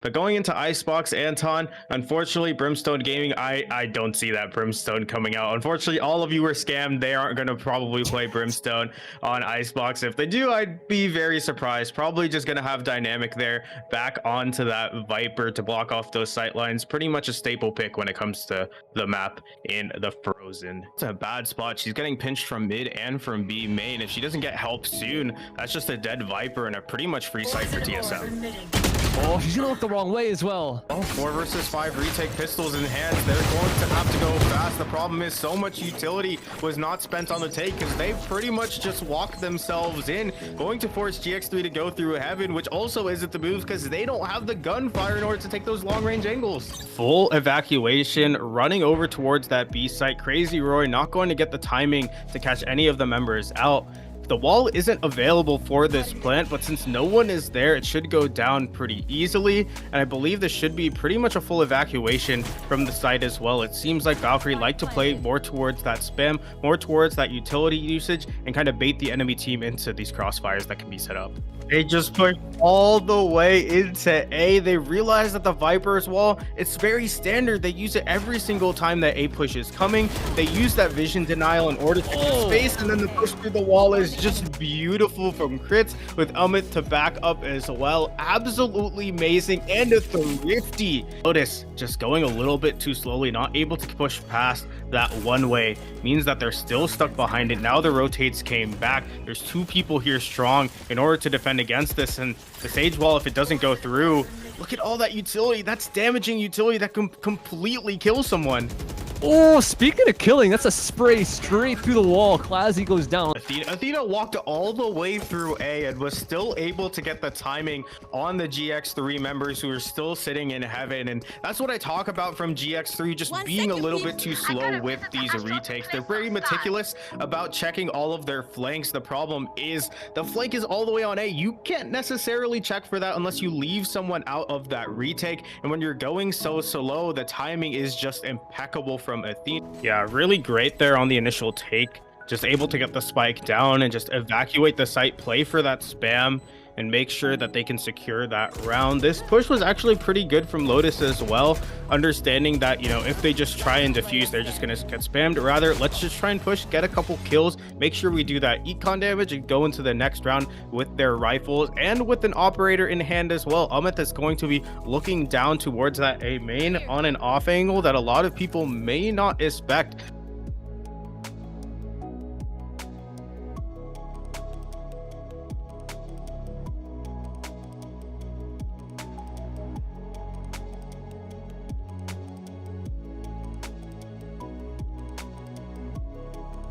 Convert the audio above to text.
But going into Icebox, Anton, unfortunately, Brimstone Gaming, I don't see that Brimstone coming out. Unfortunately, all of you were scammed. They aren't going to probably play Brimstone on Icebox. If they do, I'd be very surprised. Probably just going to have Dynamic there back onto that Viper to block off those sight lines. Pretty much a staple pick when it comes to the map in the Frozen. It's a bad spot. She's getting pinched from mid and from B main. If she doesn't get help soon, that's just a dead Viper and a pretty much free sight for TSM. Oh, she's gonna look the wrong way as well. Oh, 4 versus 5 retake, pistols in hand. They're going to have to go fast. The problem is so much utility was not spent on the take because they pretty much just walked themselves in, going to force GX3 to go through heaven, which also isn't the move because they don't have the gunfire in order to take those long range angles. Full evacuation, running over towards that B site. Crazy Roy not going to get the timing to catch any of the members out. The wall isn't available for this plant, but since no one is there, it should go down pretty easily. And I believe this should be pretty much a full evacuation from the site as well. It seems like Valkyrie like to play more towards that spam, more towards that utility usage, and kind of bait the enemy team into these crossfires that can be set up. They just push all the way into A. They realize that the Viper's wall, it's very standard. They use it every single time that A push is coming. They use that vision denial in order to get space, and then the push through the wall is just beautiful from Crits with Amit to back up as well. Absolutely amazing and a thrifty. Notice just going a little bit too slowly, not able to push past that one way, means that they're still stuck behind it. Now the rotates came back. There's 2 people here strong in order to defend against this, and the Sage wall, if it doesn't go through, look at all that utility. That's damaging utility that can completely kill someone. Oh, speaking of killing, that's a spray straight through the wall. Classy goes down. Athena walked all the way through A and was still able to get the timing on the GX3 members who are still sitting in heaven. And that's what I talk about from GX3, just being a little bit too slow with these retakes. They're very meticulous about checking all of their flanks. The problem is the flank is all the way on A. You can't necessarily check for that unless you leave someone out of that retake. And when you're going so slow, the timing is just impeccable from Athena. Yeah, really great there on the initial take. Just able to get the spike down and just evacuate the site, play for that spam, and make sure that they can secure that round. This push was actually pretty good from Lotus as well, understanding that, you know, if they just try and defuse, they're just going to get spammed. Rather, let's just try and push, get a couple kills, make sure we do that econ damage, and go into the next round with their rifles and with an operator in hand as well. Amit is going to be looking down towards that A main on an off angle that a lot of people may not expect.